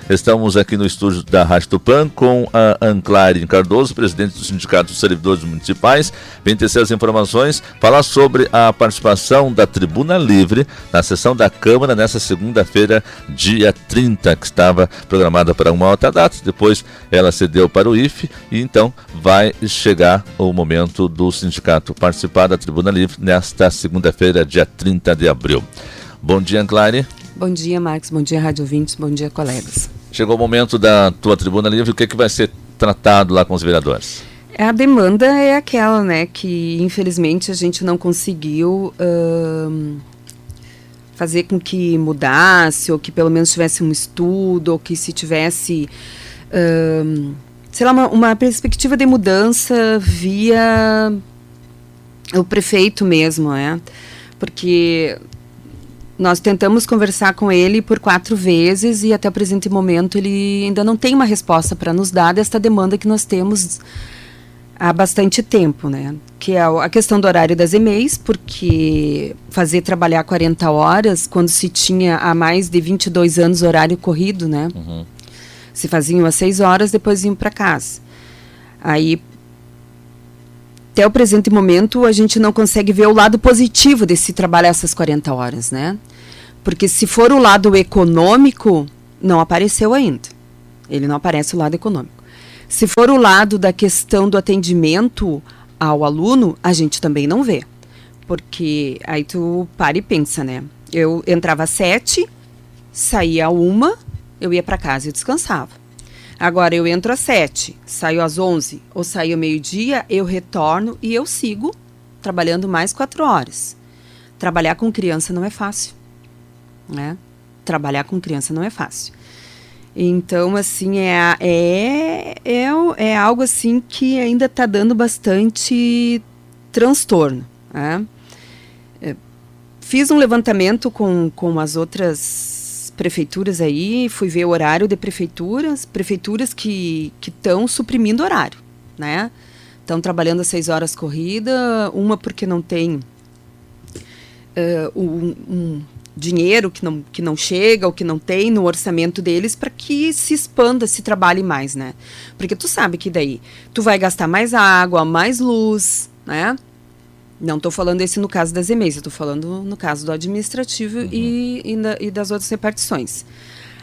Estamos aqui no estúdio da Rádio Tupã com a Anclare Cardoso, presidente do Sindicato dos Servidores Municipais. Vem tecer as informações, falar sobre a participação da Tribuna Livre na sessão da Câmara nessa segunda-feira, dia 30, que estava programada para uma outra data. Depois ela cedeu para o IFE e então vai chegar o momento do sindicato participar da Tribuna Livre nesta segunda-feira, dia 30 de abril. Bom dia, Anclare. Bom dia, Marcos. Bom dia, rádio ouvintes. Bom dia, colegas. Chegou o momento da tua Tribuna Livre. O que vai ser tratado lá com os vereadores? A demanda é aquela, né, que infelizmente a gente não conseguiu fazer com que mudasse, ou que pelo menos tivesse um estudo, ou que se tivesse, sei lá, uma perspectiva de mudança via o prefeito mesmo, né? Porque nós tentamos conversar com ele por 4 vezes e até o presente momento ele ainda não tem uma resposta para nos dar desta demanda que nós temos há bastante tempo, né? Que é a questão do horário das EMEIs, porque fazer trabalhar 40 horas, quando se tinha há mais de 22 anos horário corrido, né? Uhum. Se faziam às 6 horas, depois iam para casa. Aí, até o presente momento, a gente não consegue ver o lado positivo de se trabalhar essas 40 horas, né? Porque se for o lado econômico, não apareceu ainda. Ele não aparece o lado econômico. Se for o lado da questão do atendimento ao aluno, a gente também não vê. Porque aí tu para e pensa, né? Eu entrava às 7, saía às 1, eu ia para casa e descansava. Agora eu entro às 7, saio às 11 ou saio ao meio-dia, eu retorno e eu sigo trabalhando mais 4 horas. Trabalhar com criança não é fácil, né? Trabalhar com criança não é fácil. Então, assim, é algo assim que ainda está dando bastante transtorno, né? Fiz um levantamento com as outras prefeituras aí, fui ver o horário de prefeituras que estão suprimindo horário, né? Estão trabalhando às 6 horas corrida, uma porque não tem um dinheiro que não chega, ou que não tem no orçamento deles, para que se expanda, se trabalhe mais, né? Porque tu sabe que daí tu vai gastar mais água, mais luz, né? Não estou falando esse no caso das EMEIs, eu estou falando no caso do administrativo e das outras repartições.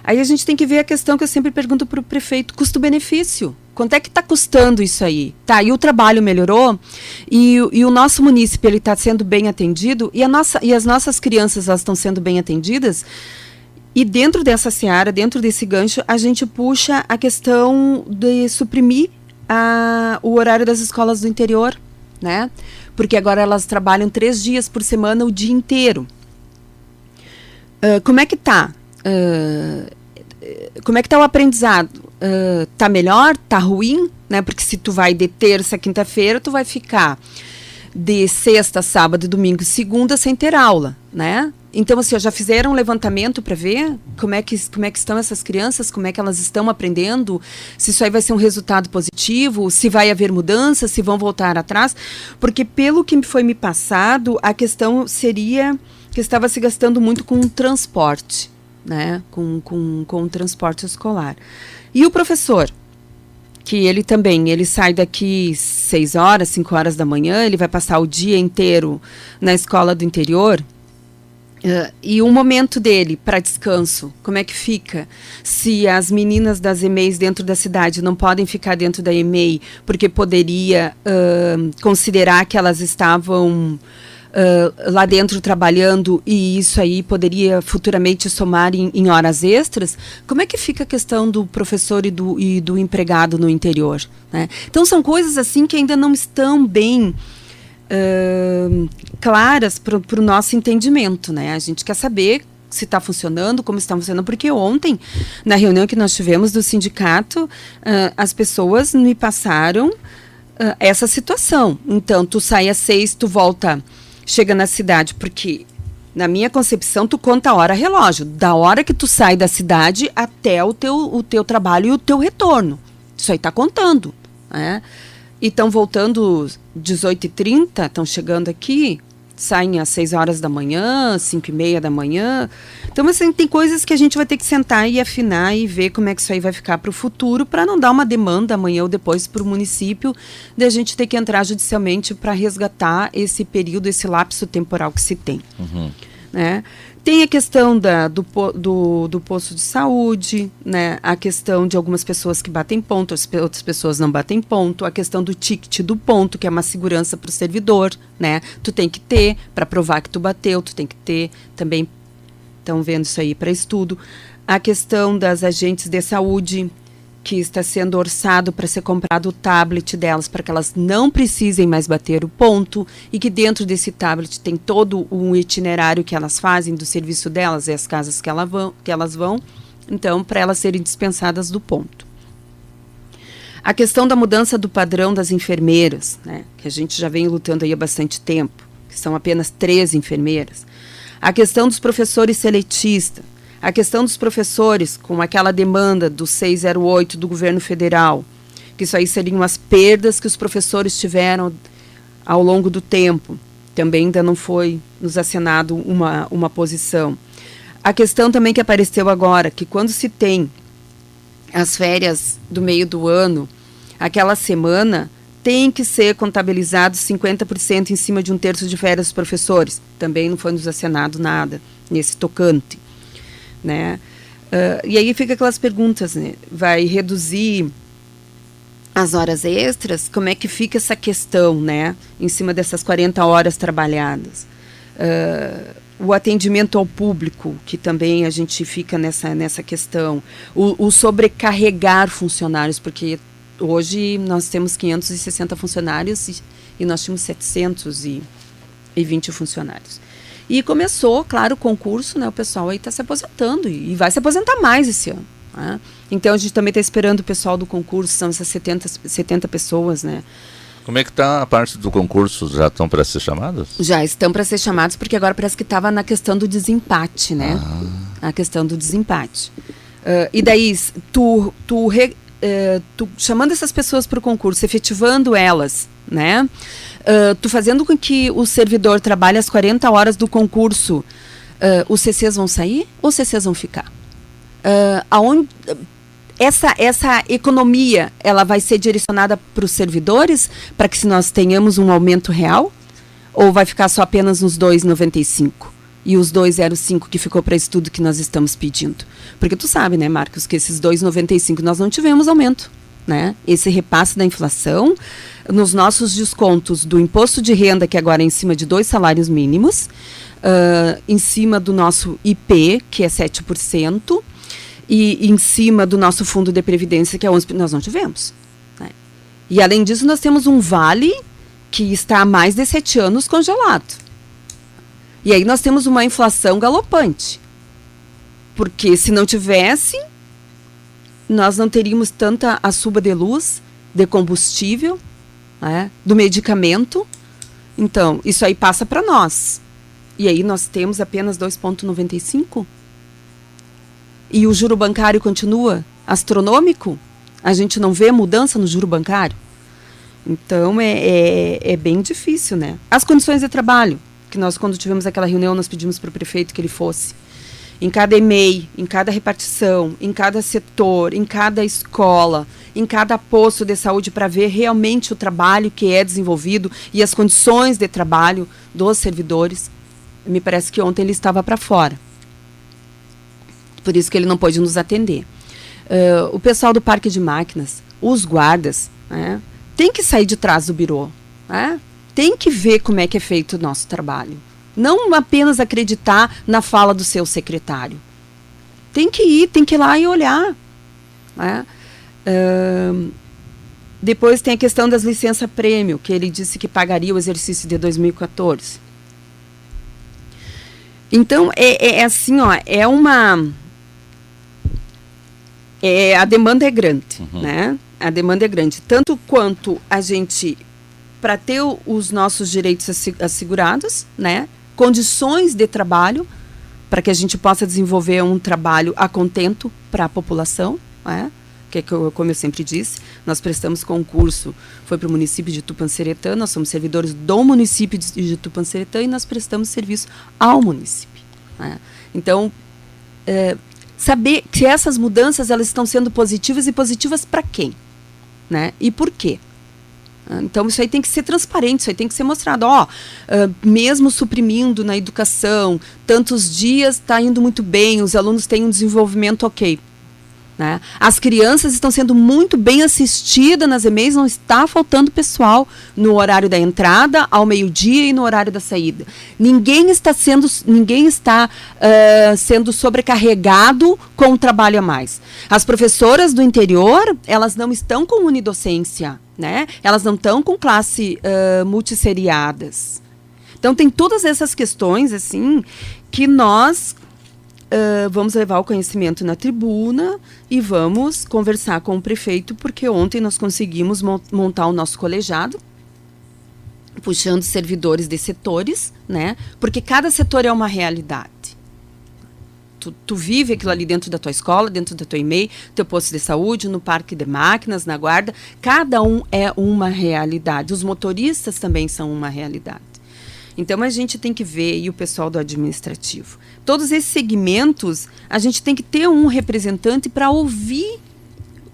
Aí a gente tem que ver a questão que eu sempre pergunto para o prefeito, custo-benefício. Quanto é que está custando isso aí? Tá, e o trabalho melhorou? E o nosso município está sendo bem atendido? E as nossas crianças elas estão sendo bem atendidas? E dentro dessa seara, dentro desse gancho, a gente puxa a questão de suprimir o horário das escolas do interior, né? Porque agora elas trabalham 3 dias por semana o dia inteiro. Como é que tá? Como é que tá o aprendizado? Tá melhor? Tá ruim? Né? Porque se tu vai de terça a quinta-feira, tu vai ficar de sexta, sábado, domingo e segunda sem ter aula, né? Então, assim, já fizeram um levantamento para ver como é que estão essas crianças, como é que elas estão aprendendo, se isso aí vai ser um resultado positivo, se vai haver mudanças, se vão voltar atrás, porque pelo que foi me passado, a questão seria que estava se gastando muito com o transporte, né, com o transporte escolar. E o professor, que ele sai daqui 6 horas, 5 horas da manhã, ele vai passar o dia inteiro na escola do interior. E o momento dele para descanso, como é que fica? Se as meninas das EMEIs dentro da cidade não podem ficar dentro da EMEI porque poderia considerar que elas estavam lá dentro trabalhando e isso aí poderia futuramente somar em horas extras, como é que fica a questão do professor e do empregado no interior, né? Então são coisas assim que ainda não estão bem claras para o nosso entendimento, né? A gente quer saber se está funcionando, como está funcionando, porque ontem, na reunião que nós tivemos do sindicato, as pessoas me passaram essa situação. Então, tu sai às 6, tu volta, chega na cidade, porque na minha concepção, tu conta a hora relógio, da hora que tu sai da cidade até o teu trabalho e o teu retorno. Isso aí está contando, né? E estão voltando 18h30, estão chegando aqui, saem às 6 horas da manhã, 5:30 da manhã. Então, assim, tem coisas que a gente vai ter que sentar e afinar e ver como é que isso aí vai ficar para o futuro, para não dar uma demanda amanhã ou depois para o município, de a gente ter que entrar judicialmente para resgatar esse período, esse lapso temporal que se tem. Né? Tem a questão do posto de saúde, né? A questão de algumas pessoas que batem ponto, outras pessoas não batem ponto, a questão do ticket do ponto, que é uma segurança para o servidor, né? Tu tem que ter, para provar que tu bateu, tu tem que ter também, estão vendo isso aí para estudo. A questão das agentes de saúde, que está sendo orçado para ser comprado o tablet delas, para que elas não precisem mais bater o ponto, e que dentro desse tablet tem todo um itinerário que elas fazem do serviço delas e as casas que elas vão, então, para elas serem dispensadas do ponto. A questão da mudança do padrão das enfermeiras, né, que a gente já vem lutando aí há bastante tempo, que são apenas 3 enfermeiras. A questão dos professores seletistas. A questão dos professores, com aquela demanda do 608 do governo federal, que isso aí seriam as perdas que os professores tiveram ao longo do tempo. Também ainda não foi nos assinado uma posição. A questão também que apareceu agora, que quando se tem as férias do meio do ano, aquela semana tem que ser contabilizado 50% em cima de 1/3 de férias dos professores. Também não foi nos assinado nada nesse tocante. Né? E aí fica aquelas perguntas, né? Vai reduzir as horas extras? Como é que fica essa questão, né? Em cima dessas 40 horas trabalhadas? O atendimento ao público, que também a gente fica nessa questão. O sobrecarregar funcionários, porque hoje nós temos 560 funcionários e nós tínhamos 720 funcionários. E começou, claro, o concurso, né? O pessoal aí está se aposentando e vai se aposentar mais esse ano. Né? Então a gente também está esperando o pessoal do concurso, são essas 70 pessoas, né? Como é que está a parte do concurso? Já estão para ser chamados? Já estão para ser chamados, porque agora parece que estava na questão do desempate, né? A questão do desempate. E daí, tu chamando essas pessoas para o concurso, efetivando elas, né? Tu fazendo com que o servidor trabalhe as 40 horas do concurso, os CCs vão sair ou os CCs vão ficar? Essa economia, ela vai ser direcionada para os servidores, para que se nós tenhamos um aumento real? Ou vai ficar só apenas nos 2,95? E os 2,05 que ficou para estudo que nós estamos pedindo? Porque tu sabe, né, Marcos, que esses 2,95 nós não tivemos aumento. Né? Esse repasse da inflação, nos nossos descontos do imposto de renda, que agora é em cima de 2 salários mínimos, em cima do nosso IP, que é 7%, e em cima do nosso fundo de previdência, que é 11%, nós não tivemos. Né? E além disso, nós temos um vale que está há mais de 7 anos congelado. E aí nós temos uma inflação galopante. Porque se não tivesse, nós não teríamos tanta a suba de luz, de combustível, né, do medicamento. Então, isso aí passa para nós. E aí nós temos apenas 2,95? E o juro bancário continua astronômico? A gente não vê mudança no juro bancário? Então, é bem difícil, né? As condições de trabalho, que nós, quando tivemos aquela reunião, nós pedimos para o prefeito que ele fosse. Em cada EMEI, em cada repartição, em cada setor, em cada escola, em cada posto de saúde, para ver realmente o trabalho que é desenvolvido e as condições de trabalho dos servidores. Me parece que ontem ele estava para fora. Por isso que ele não pôde nos atender. O pessoal do Parque de Máquinas, os guardas, né, tem que sair de trás do birô. Né? Tem que ver como é que é feito o nosso trabalho. Não apenas acreditar na fala do seu secretário. Tem que ir lá e olhar. Né? Depois tem a questão das licença-prêmio, que ele disse que pagaria o exercício de 2014. Então, assim, ó, a demanda é grande, né? A demanda é grande. Tanto quanto a gente, para ter os nossos direitos assegurados, né? Condições de trabalho, para que a gente possa desenvolver um trabalho a contento para a população, né? porque, como eu sempre disse, nós prestamos concurso, foi para o município de Tupanciretã, nós somos servidores do município de Tupanciretã e nós prestamos serviço ao município, né? Então, saber que essas mudanças elas estão sendo positivas, e positivas para quem, né? E por quê? Então, isso aí tem que ser transparente, isso aí tem que ser mostrado. Mesmo suprimindo na educação, tantos dias está indo muito bem, os alunos têm um desenvolvimento ok, né? As crianças estão sendo muito bem assistidas nas EMEIs, não está faltando pessoal no horário da entrada, ao meio-dia e no horário da saída. Ninguém está sendo sobrecarregado com o trabalho a mais. As professoras do interior, elas não estão com unidocência, né? Elas não estão com classe multisseriadas. Então, tem todas essas questões, assim, que nós vamos levar ao conhecimento na tribuna e vamos conversar com o prefeito, porque ontem nós conseguimos montar o nosso colegiado, puxando servidores de setores, né? Porque cada setor é uma realidade. Tu vive aquilo ali dentro da tua escola, dentro da tua EMEI, teu posto de saúde, no parque de máquinas, na guarda. Cada um é uma realidade. Os motoristas também são uma realidade. Então, a gente tem que ver, e o pessoal do administrativo, todos esses segmentos, a gente tem que ter um representante para ouvir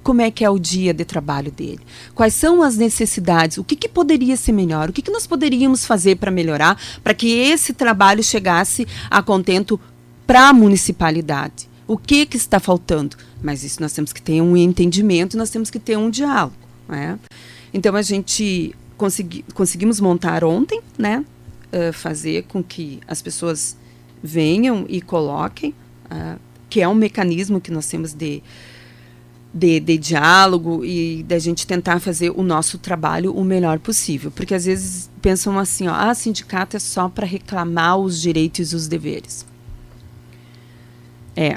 como é que é o dia de trabalho dele. Quais são as necessidades, o que poderia ser melhor, o que nós poderíamos fazer para melhorar, para que esse trabalho chegasse a contento para a municipalidade. O que está faltando? Mas isso nós temos que ter um entendimento, nós temos que ter um diálogo, né? Então, a gente conseguimos montar ontem, né? Fazer com que as pessoas venham e coloquem, que é um mecanismo que nós temos de diálogo e da gente tentar fazer o nosso trabalho o melhor possível. Porque às vezes pensam assim, sindicato é só para reclamar os direitos e os deveres.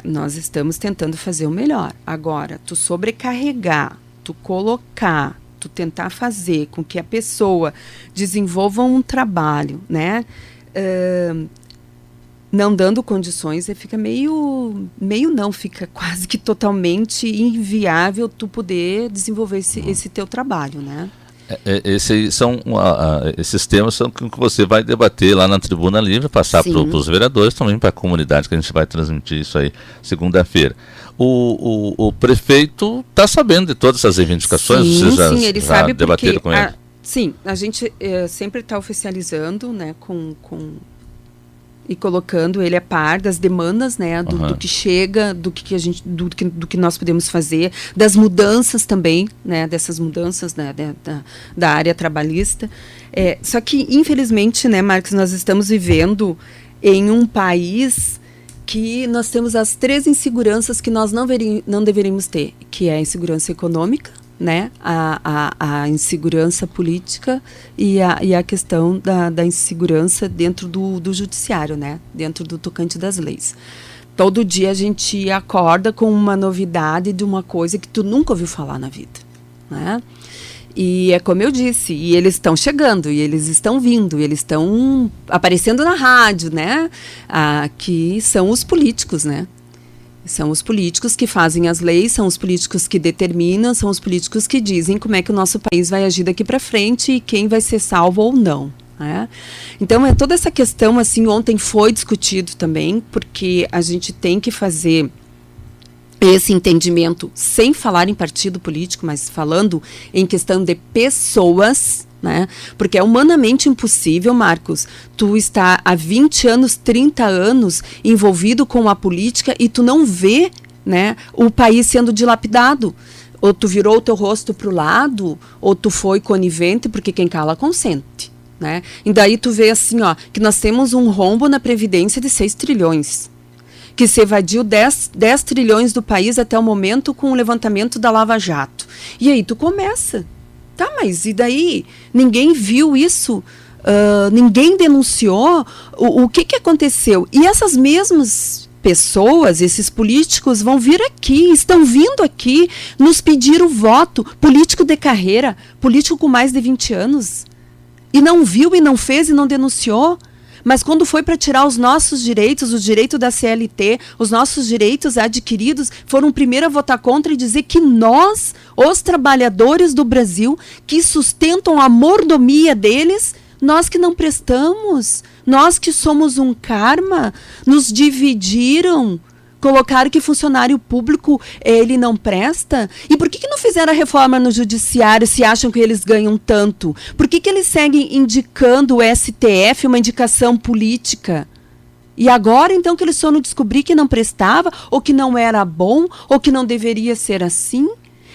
Nós estamos tentando fazer o melhor. Agora, tu sobrecarregar, tu colocar, tu tentar fazer com que a pessoa desenvolva um trabalho, né? Não dando condições, fica fica quase que totalmente inviável tu poder desenvolver esse teu trabalho, né? Esses temas são que você vai debater lá na Tribuna Livre, passar para os vereadores, também para a comunidade, que a gente vai transmitir isso aí segunda-feira. O prefeito está sabendo de todas essas reivindicações? Sim, ele sabe, debateram com ele? Sim, a gente sempre está oficializando, né, e colocando ele a par das demandas, né, do que chega, do que nós podemos fazer, das mudanças também, né, dessas mudanças, né, da área trabalhista. Só que, infelizmente, né, Marcos, nós estamos vivendo em um país que nós temos as 3 inseguranças que nós não deveríamos ter, que é a insegurança econômica, né, a insegurança política e a questão da insegurança dentro do judiciário, né, dentro do tocante das leis. Todo dia a gente acorda com uma novidade de uma coisa que tu nunca ouviu falar na vida, né? E é como eu disse, e eles estão chegando, e eles estão vindo, e eles estão aparecendo na rádio, né, que são os políticos, né? São os políticos que fazem as leis, são os políticos que determinam, são os políticos que dizem como é que o nosso país vai agir daqui para frente e quem vai ser salvo ou não, né? Então, toda essa questão, assim, ontem foi discutido também, porque a gente tem que fazer esse entendimento sem falar em partido político, mas falando em questão de pessoas, né? Porque é humanamente impossível, Marcos, tu estar há 20 anos, 30 anos envolvido com a política e tu não vê, né, o país sendo dilapidado. Ou tu virou o teu rosto para o lado, ou tu foi conivente, porque quem cala consente, né? E daí tu vê assim, que nós temos um rombo na Previdência de 6 trilhões. Que se evadiu 10 trilhões do país até o momento com o levantamento da Lava Jato. E aí tu começa. Tá, mas e daí? Ninguém viu isso? Ninguém denunciou? O que aconteceu? E essas mesmas pessoas, esses políticos vão vir aqui, estão vindo aqui nos pedir o voto. Político de carreira, político com mais de 20 anos. E não viu, e não fez, e não denunciou. Mas quando foi para tirar os nossos direitos, o direito da CLT, os nossos direitos adquiridos, foram primeiro a votar contra e dizer que nós, os trabalhadores do Brasil, que sustentam a mordomia deles, nós que não prestamos, nós que somos um karma, nos dividiram, colocaram que funcionário público ele não presta. E por que não fizeram a reforma no judiciário se acham que eles ganham tanto? Por que eles seguem indicando o STF, uma indicação política? E agora, então, que eles foram descobrir que não prestava, ou que não era bom, ou que não deveria ser assim?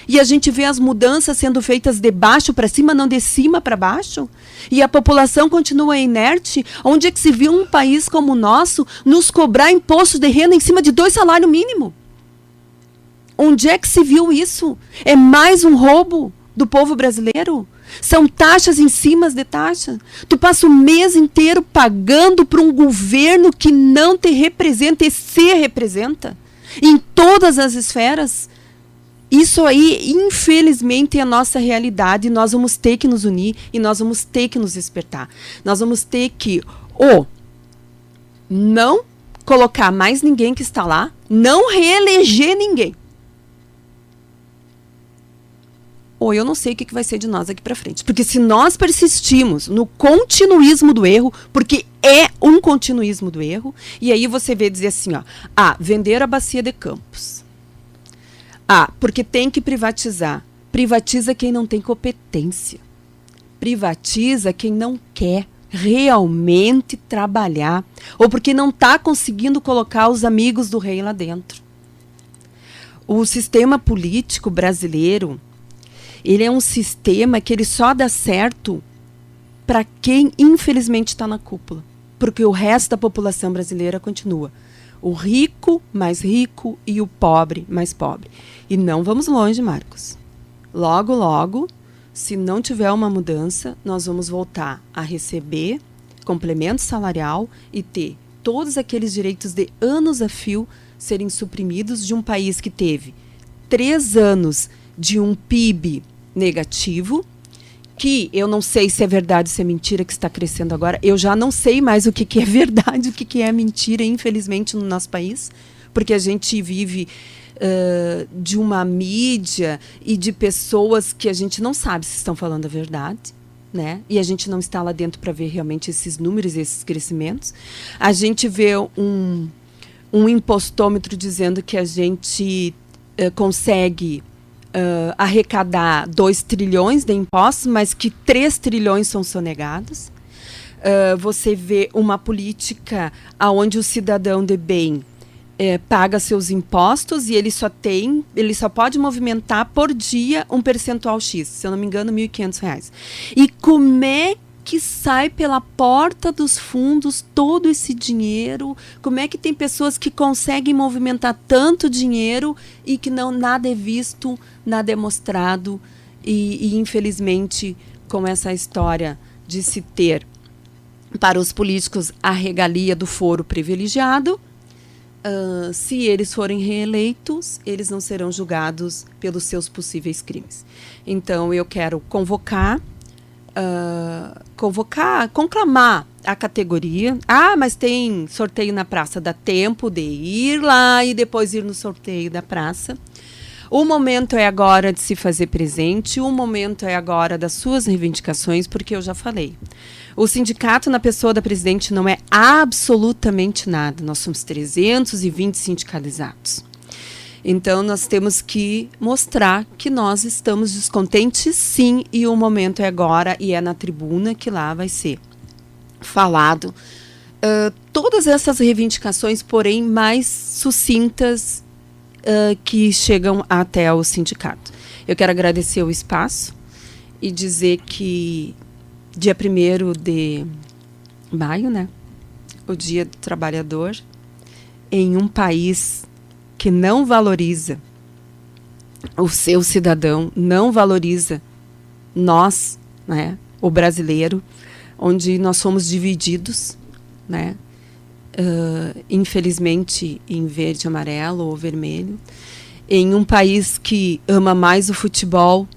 E a gente vê as mudanças sendo feitas de baixo para cima, não de cima para baixo? E a população continua inerte? Onde é que se viu um país como o nosso nos cobrar imposto de renda em cima de 2 salários mínimos? Onde é que se viu isso? É mais um roubo do povo brasileiro? São taxas em cima de taxas. Tu passa o mês inteiro pagando para um governo que não te representa e se representa em todas as esferas. Isso aí, infelizmente, é a nossa realidade e nós vamos ter que nos unir e nós vamos ter que nos despertar. Nós vamos ter que, não colocar mais ninguém que está lá, não reeleger ninguém. Ou eu não sei o que vai ser de nós aqui para frente. Porque se nós persistimos no continuismo do erro, porque é um continuismo do erro, e aí você vê dizer assim, vender a bacia de Campos. Porque tem que privatizar. Privatiza quem não tem competência. Privatiza quem não quer realmente trabalhar. Ou porque não está conseguindo colocar os amigos do rei lá dentro. O sistema político brasileiro, ele é um sistema que ele só dá certo para quem infelizmente está na cúpula. Porque o resto da população brasileira continua. O rico mais rico e o pobre mais pobre. E não vamos longe, Marcos. Logo, logo, se não tiver uma mudança, nós vamos voltar a receber complemento salarial e ter todos aqueles direitos de anos a fio serem suprimidos de um país que teve 3 anos de um PIB negativo, que eu não sei se é verdade ou se é mentira que está crescendo agora. Eu já não sei mais o que é verdade, o que é mentira, infelizmente, no nosso país, porque a gente vive de uma mídia e de pessoas que a gente não sabe se estão falando a verdade, né? E a gente não está lá dentro para ver realmente esses números, esses crescimentos. A gente vê um impostômetro dizendo que a gente consegue arrecadar 2 trilhões de impostos, mas que 3 trilhões são sonegados. Você vê uma política onde o cidadão de bem paga seus impostos e ele só pode movimentar por dia um percentual X, se eu não me engano, R$ 1.500. E como é que sai pela porta dos fundos todo esse dinheiro? Como é que tem pessoas que conseguem movimentar tanto dinheiro e que nada é visto, nada é mostrado? E infelizmente, com essa história de se ter para os políticos a regalia do foro privilegiado, se eles forem reeleitos, eles não serão julgados pelos seus possíveis crimes. Então, eu quero conclamar a categoria. Mas tem sorteio na praça, dá tempo de ir lá e depois ir no sorteio da praça. O momento é agora de se fazer presente, o momento é agora das suas reivindicações, porque eu já falei. O sindicato, na pessoa da presidente, não é absolutamente nada. Nós somos 320 sindicalizados. Então, nós temos que mostrar que nós estamos descontentes, sim, e o momento é agora, e é na tribuna que lá vai ser falado. Todas essas reivindicações, porém, mais sucintas, que chegam até o sindicato. Eu quero agradecer o espaço e dizer que dia 1º de maio, né, o Dia do Trabalhador, em um país que não valoriza o seu cidadão, não valoriza nós, né, o brasileiro, onde nós somos divididos, né, infelizmente em verde, amarelo ou vermelho, em um país que ama mais o futebol,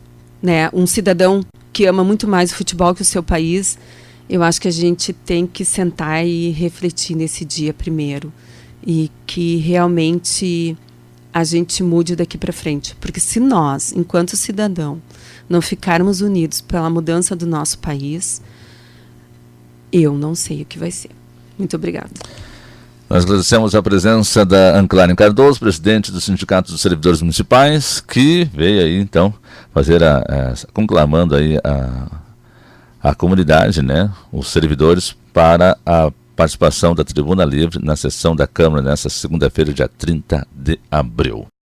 né, um cidadão que ama muito mais o futebol que o seu país. Eu acho que a gente tem que sentar e refletir nesse dia primeiro. E que realmente a gente mude daqui para frente. Porque se nós, enquanto cidadão, não ficarmos unidos pela mudança do nosso país, eu não sei o que vai ser. Muito obrigada. Nós agradecemos a presença da Anclaren Cardoso, presidente do Sindicato dos Servidores Municipais, que veio aí, então, fazer conclamando aí a comunidade, né, os servidores, para a participação da Tribuna Livre na sessão da Câmara nesta segunda-feira, dia 30 de abril.